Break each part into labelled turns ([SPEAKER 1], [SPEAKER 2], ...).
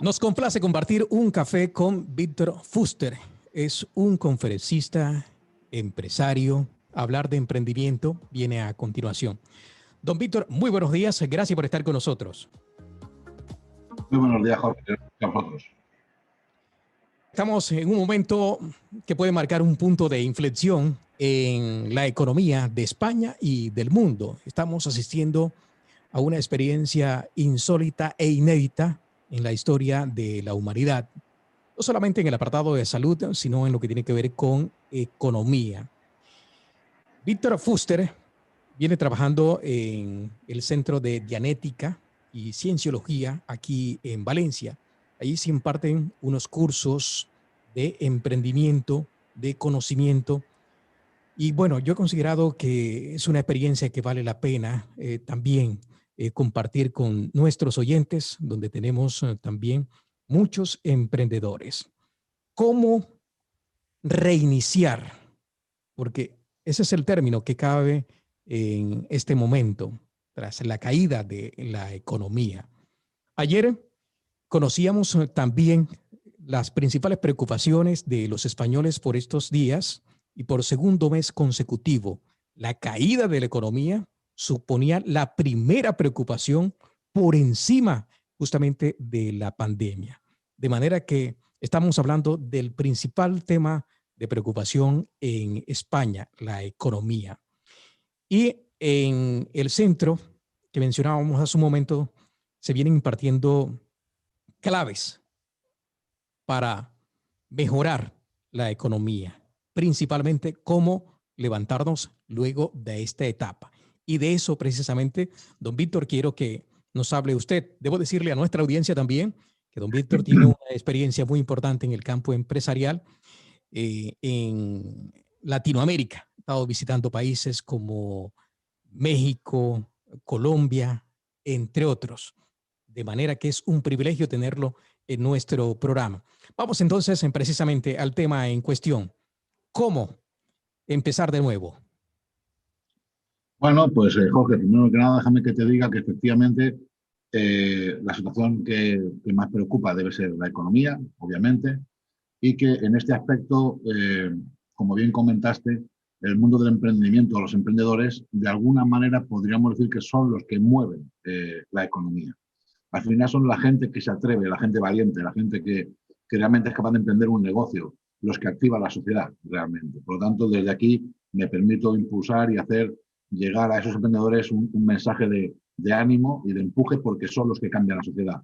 [SPEAKER 1] Nos complace compartir un café con Víctor Fuster. Es un conferencista, empresario. Hablar de emprendimiento viene a continuación. Don Víctor, muy buenos días. Gracias por estar con nosotros.
[SPEAKER 2] Muy buenos días, Jorge. A vosotros.
[SPEAKER 1] Estamos en un momento que puede marcar un punto de inflexión en la economía de España y del mundo. Estamos asistiendo a una experiencia insólita e inédita en la historia de la humanidad, no solamente en el apartado de salud, sino en lo que tiene que ver con economía. Víctor Fuster viene trabajando en el Centro de Dianética y Cienciología aquí en Valencia. Allí se imparten unos cursos de emprendimiento, de conocimiento. Y bueno, yo he considerado que es una experiencia que vale la pena también compartir con nuestros oyentes, donde tenemos también muchos emprendedores. ¿Cómo reiniciar? Porque ese es el término que cabe en este momento, tras la caída de la economía. Ayer conocíamos también las principales preocupaciones de los españoles por estos días y por segundo mes consecutivo. La caída de la economía suponía la primera preocupación por encima justamente de la pandemia. De manera que estamos hablando del principal tema de preocupación en España, la economía. Y en el centro que mencionábamos hace un momento, se vienen impartiendo claves para mejorar la economía, principalmente cómo levantarnos luego de esta etapa. Y de eso precisamente, don Víctor, quiero que nos hable usted. Debo decirle a nuestra audiencia también que don Víctor tiene una experiencia muy importante en el campo empresarial en Latinoamérica. Ha estado visitando países como México, Colombia, entre otros. De manera que es un privilegio tenerlo en nuestro programa. Vamos entonces precisamente al tema en cuestión. ¿Cómo empezar de nuevo?
[SPEAKER 2] Bueno, pues Jorge, primero que nada, déjame que te diga que efectivamente la situación que más preocupa debe ser la economía, obviamente, y que en este aspecto, como bien comentaste, el mundo del emprendimiento, los emprendedores, de alguna manera podríamos decir que son los que mueven la economía. Al final son la gente que se atreve, la gente valiente, la gente que realmente es capaz de emprender un negocio, los que activan la sociedad realmente. Por lo tanto, desde aquí me permito impulsar y hacer llegar a esos emprendedores un mensaje de ánimo y de empuje porque son los que cambian la sociedad.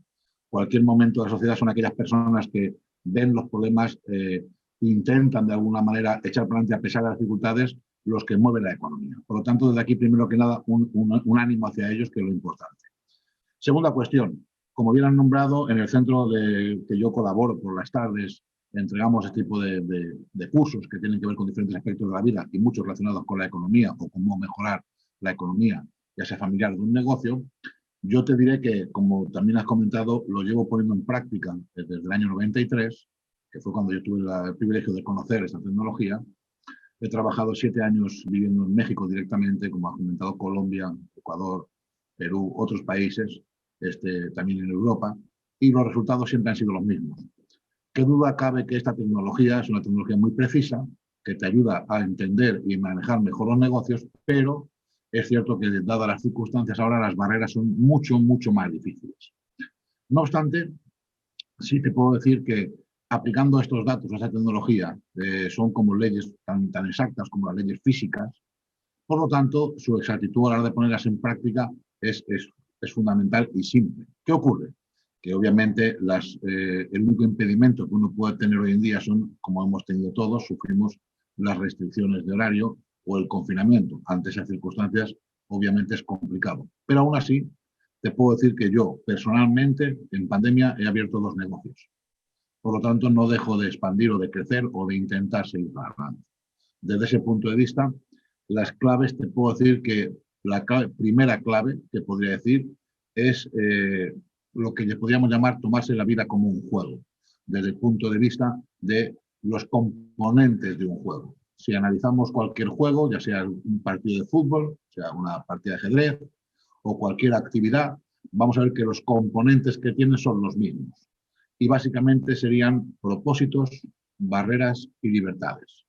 [SPEAKER 2] Cualquier momento de la sociedad son aquellas personas que ven los problemas, intentan de alguna manera echar para adelante a pesar de las dificultades, los que mueven la economía. Por lo tanto, desde aquí, primero que nada, un ánimo hacia ellos, que es lo importante. Segunda cuestión, como bien han nombrado, en el centro que yo colaboro por las tardes, entregamos este tipo de cursos que tienen que ver con diferentes aspectos de la vida y muchos relacionados con la economía o cómo mejorar la economía, ya sea familiar de un negocio. Yo te diré que, como también has comentado, lo llevo poniendo en práctica desde el año 93, que fue cuando yo tuve el privilegio de conocer esta tecnología. He trabajado 7 años viviendo en México directamente, como ha comentado, Colombia, Ecuador, Perú, otros países, también en Europa, y los resultados siempre han sido los mismos. ¿Qué duda cabe que esta tecnología es una tecnología muy precisa, que te ayuda a entender y manejar mejor los negocios, pero es cierto que, dadas las circunstancias ahora, las barreras son mucho, mucho más difíciles? No obstante, sí te puedo decir que aplicando estos datos a esa tecnología son como leyes tan exactas como las leyes físicas. Por lo tanto, su exactitud a la hora de ponerlas en práctica es fundamental y simple. ¿Qué ocurre? Que obviamente el único impedimento que uno puede tener hoy en día son, como hemos tenido todos, sufrimos las restricciones de horario o el confinamiento. Ante esas circunstancias, obviamente es complicado. Pero aún así, te puedo decir que yo, personalmente, en pandemia he abierto 2 negocios. Por lo tanto, no dejo de expandir o de crecer o de intentar seguir adelante. Desde ese punto de vista, las claves, te puedo decir que primera clave que podría decir es lo que podríamos llamar tomarse la vida como un juego, desde el punto de vista de los componentes de un juego. Si analizamos cualquier juego, ya sea un partido de fútbol, sea una partida de ajedrez o cualquier actividad, vamos a ver que los componentes que tiene son los mismos. y básicamente serían propósitos, barreras y libertades.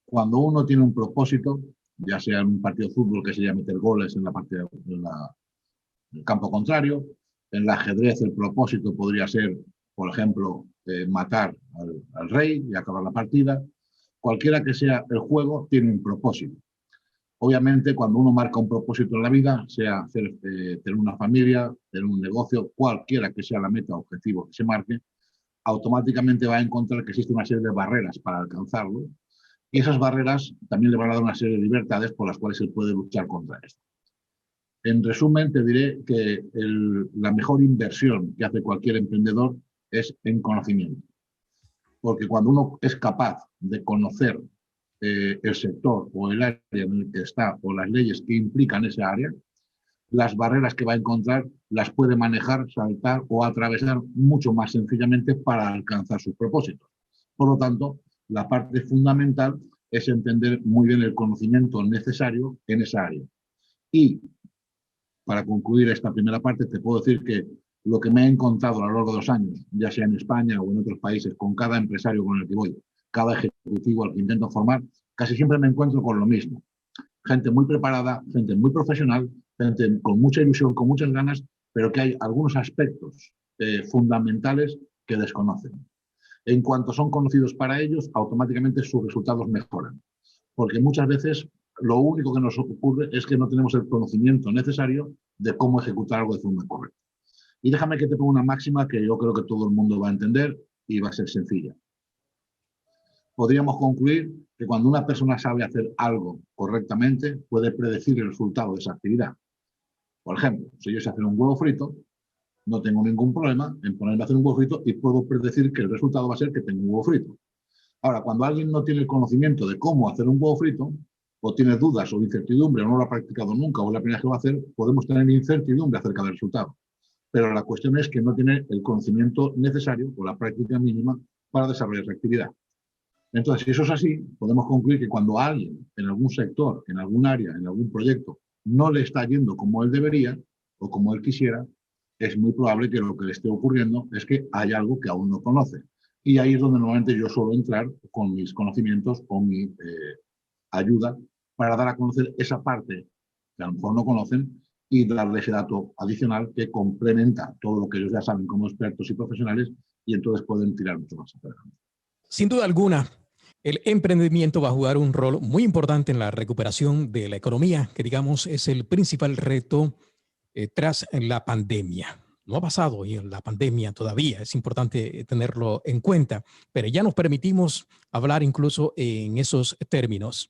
[SPEAKER 2] Cuando uno tiene un propósito, ya sea en un partido de fútbol que sería meter goles en la parte del campo contrario, en el ajedrez el propósito podría ser, por ejemplo, matar al rey y acabar la partida. Cualquiera que sea el juego tiene un propósito. Obviamente, cuando uno marca un propósito en la vida, sea tener una familia, tener un negocio, cualquiera que sea la meta o objetivo que se marque, automáticamente va a encontrar que existe una serie de barreras para alcanzarlo, y esas barreras también le van a dar una serie de libertades por las cuales él puede luchar contra esto. En resumen, te diré que la mejor inversión que hace cualquier emprendedor es en conocimiento. Porque cuando uno es capaz de conocer el sector o el área en el que está o las leyes que implican esa área, las barreras que va a encontrar las puede manejar, saltar o atravesar mucho más sencillamente para alcanzar sus propósitos. Por lo tanto, la parte fundamental es entender muy bien el conocimiento necesario en esa área. Y para concluir esta primera parte, te puedo decir que lo que me he encontrado a lo largo de los años, ya sea en España o en otros países, con cada empresario con el que voy, cada ejecutivo al que intento formar, casi siempre me encuentro con lo mismo. Gente muy preparada, gente muy profesional, gente con mucha ilusión, con muchas ganas, pero que hay algunos aspectos fundamentales que desconocen. En cuanto son conocidos para ellos, automáticamente sus resultados mejoran. Porque muchas veces lo único que nos ocurre es que no tenemos el conocimiento necesario de cómo ejecutar algo de forma correcta. Y déjame que te ponga una máxima que yo creo que todo el mundo va a entender y va a ser sencilla. Podríamos concluir que cuando una persona sabe hacer algo correctamente, puede predecir el resultado de esa actividad. Por ejemplo, si yo sé hacer un huevo frito, no tengo ningún problema en ponerme a hacer un huevo frito y puedo predecir que el resultado va a ser que tengo un huevo frito. Ahora, cuando alguien no tiene el conocimiento de cómo hacer un huevo frito, o tiene dudas o incertidumbre, o no lo ha practicado nunca, o es la primera vez que lo va a hacer, podemos tener incertidumbre acerca del resultado. Pero la cuestión es que no tiene el conocimiento necesario o la práctica mínima para desarrollar esa actividad. Entonces, si eso es así, podemos concluir que cuando a alguien en algún sector, en algún área, en algún proyecto, no le está yendo como él debería o como él quisiera, es muy probable que lo que le esté ocurriendo es que hay algo que aún no conoce. Y ahí es donde normalmente yo suelo entrar con mis conocimientos, con mi ayuda, para dar a conocer esa parte que a lo mejor no conocen y darle ese dato adicional que complementa todo lo que ellos ya saben como expertos y profesionales, y entonces pueden tirar mucho más adelante.
[SPEAKER 1] Sin duda alguna, el emprendimiento va a jugar un rol muy importante en la recuperación de la economía, que digamos es el principal reto tras la pandemia. No ha pasado y en la pandemia todavía, es importante tenerlo en cuenta, pero ya nos permitimos hablar incluso en esos términos.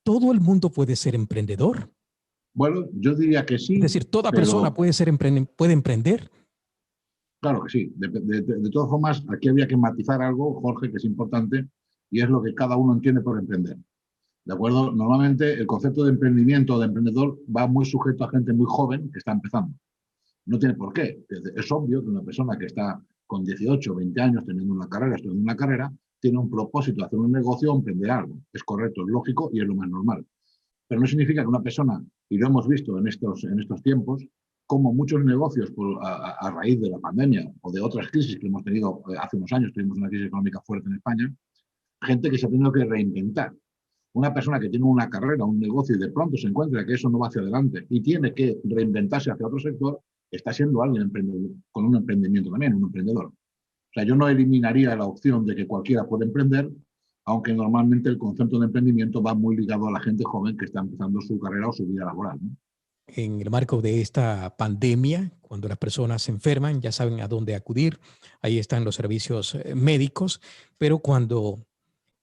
[SPEAKER 1] ¿Todo el mundo puede ser emprendedor?
[SPEAKER 2] Bueno, yo diría que
[SPEAKER 1] Es
[SPEAKER 2] sí,
[SPEAKER 1] decir, ¿toda persona
[SPEAKER 2] pero
[SPEAKER 1] puede emprender?
[SPEAKER 2] claro que sí. De todas formas, aquí había que matizar algo, Jorge, que es importante, y es lo que cada uno entiende por emprender. ¿De acuerdo? Normalmente el concepto de emprendimiento o de emprendedor va muy sujeto a gente muy joven que está empezando. No tiene por qué. Es obvio que una persona que está con 18 o 20 años teniendo una carrera, estudiando una carrera, tiene un propósito de hacer un negocio o emprender algo. Es correcto, es lógico y es lo más normal. Pero no significa que una persona, y lo hemos visto en estos tiempos, como muchos negocios a raíz de la pandemia o de otras crisis que hemos tenido hace unos años, tuvimos una crisis económica fuerte en España, gente que se ha tenido que reinventar. Una persona que tiene una carrera, un negocio y de pronto se encuentra que eso no va hacia adelante y tiene que reinventarse hacia otro sector, está siendo alguien con un emprendimiento también, un emprendedor. O sea, yo no eliminaría la opción de que cualquiera pueda emprender, aunque normalmente el concepto de emprendimiento va muy ligado a la gente joven que está empezando su carrera o su vida laboral, ¿no?
[SPEAKER 1] En el marco de esta pandemia, cuando las personas se enferman, ya saben a dónde acudir, ahí están los servicios médicos, pero cuando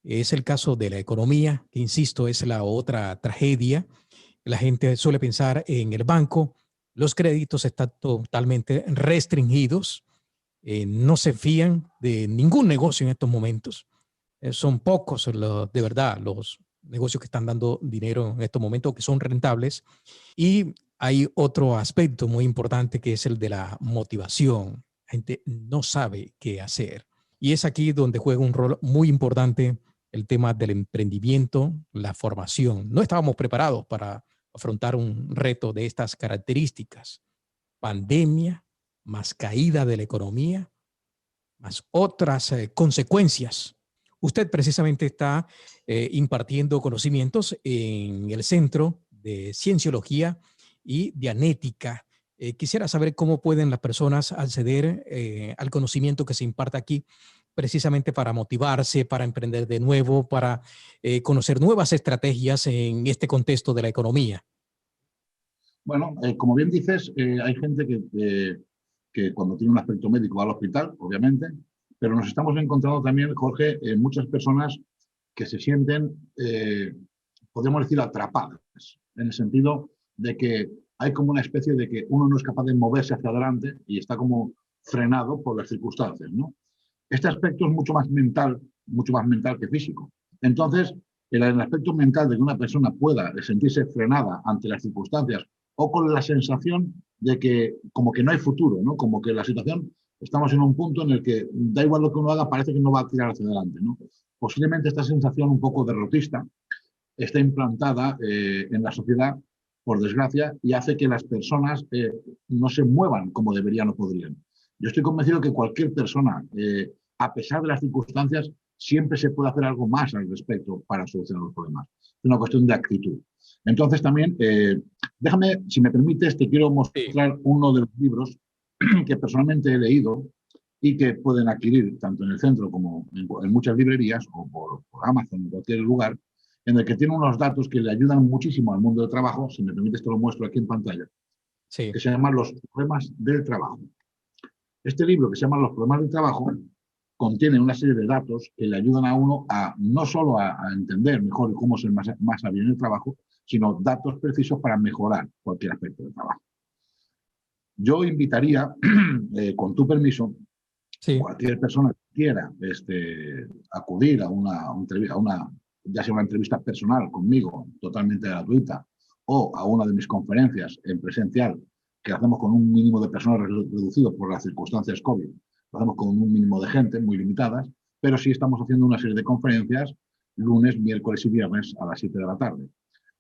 [SPEAKER 1] es el caso de la economía, que insisto, es la otra tragedia, la gente suele pensar en el banco, los créditos están totalmente restringidos, no se fían de ningún negocio en estos momentos. Son pocos de verdad los negocios que están dando dinero en estos momentos, que son rentables. Y hay otro aspecto muy importante que es el de la motivación. La gente no sabe qué hacer. Y es aquí donde juega un rol muy importante el tema del emprendimiento, la formación. No estábamos preparados para afrontar un reto de estas características. Pandemia, más caída de la economía, más otras consecuencias. Usted precisamente está impartiendo conocimientos en el Centro de Cienciología y Dianética. Quisiera saber cómo pueden las personas acceder al conocimiento que se imparte aquí, precisamente para motivarse, para emprender de nuevo, para conocer nuevas estrategias en este contexto de la economía.
[SPEAKER 2] Bueno, como bien dices, hay gente que cuando tiene un aspecto médico va al hospital, obviamente, pero nos estamos encontrando también, Jorge, muchas personas que se sienten, podríamos decir, atrapadas, en el sentido de que hay como una especie de que uno no es capaz de moverse hacia adelante y está como frenado por las circunstancias, ¿no? Este aspecto es mucho más mental que físico. Entonces, el aspecto mental de que una persona pueda sentirse frenada ante las circunstancias o con la sensación de que como que no hay futuro, ¿no? Como que la situación, estamos en un punto en el que da igual lo que uno haga, parece que no va a tirar hacia adelante, ¿no? Posiblemente esta sensación un poco derrotista está implantada en la sociedad, por desgracia, y hace que las personas no se muevan como deberían o podrían. Yo estoy convencido que cualquier persona, a pesar de las circunstancias, siempre se puede hacer algo más al respecto para solucionar los problemas. Es una cuestión de actitud. Entonces también, déjame, si me permites, te quiero mostrar uno de los libros que personalmente he leído y que pueden adquirir tanto en el centro como en muchas librerías o por Amazon, en cualquier lugar, en el que tiene unos datos que le ayudan muchísimo al mundo del trabajo. Si me permites, te lo muestro aquí en pantalla,
[SPEAKER 1] Sí.
[SPEAKER 2] que se llama Los problemas del trabajo. Este libro, que se llama Los problemas del trabajo, contiene una serie de datos que le ayudan a uno a no solo a entender mejor cómo ser más hábil en el trabajo, sino datos precisos para mejorar cualquier aspecto del trabajo. Yo invitaría, con tu permiso,
[SPEAKER 1] Sí.
[SPEAKER 2] cualquier persona que quiera acudir a ya sea una entrevista personal conmigo, totalmente gratuita, o a una de mis conferencias en presencial, que hacemos con un mínimo de personas reducido por las circunstancias COVID. Lo hacemos con un mínimo de gente, muy limitadas, pero sí estamos haciendo una serie de conferencias lunes, miércoles y viernes a las 7 de la tarde.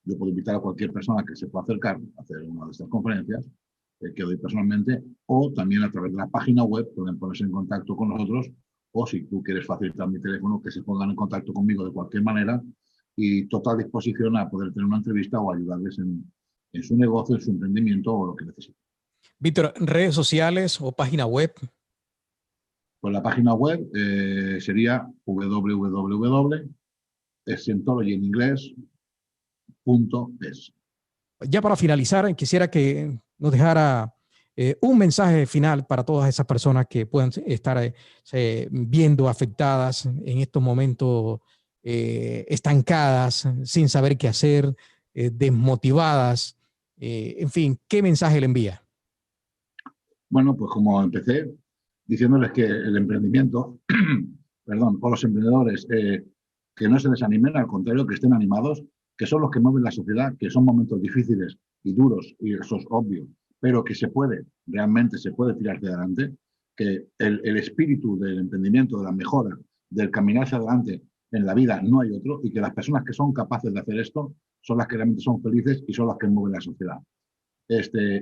[SPEAKER 2] Yo puedo invitar a cualquier persona que se pueda acercar a hacer una de estas conferencias, que doy personalmente, o también a través de la página web pueden ponerse en contacto con nosotros, o si tú quieres facilitar mi teléfono, que se pongan en contacto conmigo de cualquier manera, y total disposición a poder tener una entrevista o ayudarles en su negocio, en su emprendimiento o lo que necesiten.
[SPEAKER 1] Víctor, redes sociales o página web.
[SPEAKER 2] Pues la página web sería www.scientology en inglés.es.
[SPEAKER 1] Ya para finalizar, quisiera que nos dejara un mensaje final para todas esas personas que puedan estar viendo afectadas en estos momentos, estancadas, sin saber qué hacer, desmotivadas. En fin, ¿qué mensaje le envía?
[SPEAKER 2] Bueno, pues como empecé diciéndoles que el emprendimiento, perdón, o los emprendedores, que no se desanimen, al contrario, que estén animados, que son los que mueven la sociedad, que son momentos difíciles y duros, y eso es obvio, pero que se puede, realmente se puede tirar hacia adelante, que el espíritu del emprendimiento, de la mejora, del caminar hacia adelante en la vida no hay otro, y que las personas que son capaces de hacer esto son las que realmente son felices y son las que mueven la sociedad.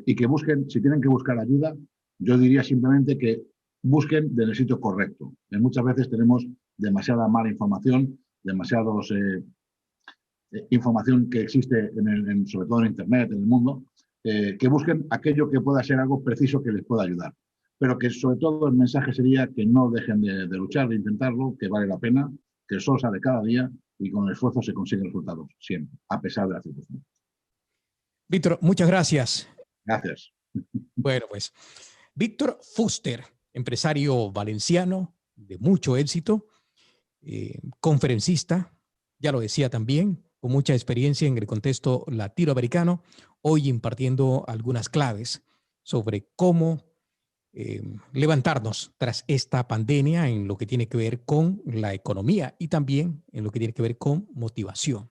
[SPEAKER 2] Y que busquen, si tienen que buscar ayuda, yo diría simplemente que busquen en el sitio correcto. Muchas veces tenemos demasiada mala información, demasiados información que existe sobre todo en Internet, en el mundo, que busquen aquello que pueda ser algo preciso que les pueda ayudar. Pero que sobre todo el mensaje sería que no dejen de luchar, de intentarlo, que vale la pena, que el sol sale cada día y con el esfuerzo se consiguen resultados, siempre, a pesar de las circunstancias.
[SPEAKER 1] Víctor, muchas gracias.
[SPEAKER 2] Gracias.
[SPEAKER 1] Bueno, pues Víctor Fuster, empresario valenciano de mucho éxito, conferencista, ya lo decía también, con mucha experiencia en el contexto latinoamericano, hoy impartiendo algunas claves sobre cómo levantarnos tras esta pandemia en lo que tiene que ver con la economía y también en lo que tiene que ver con motivación.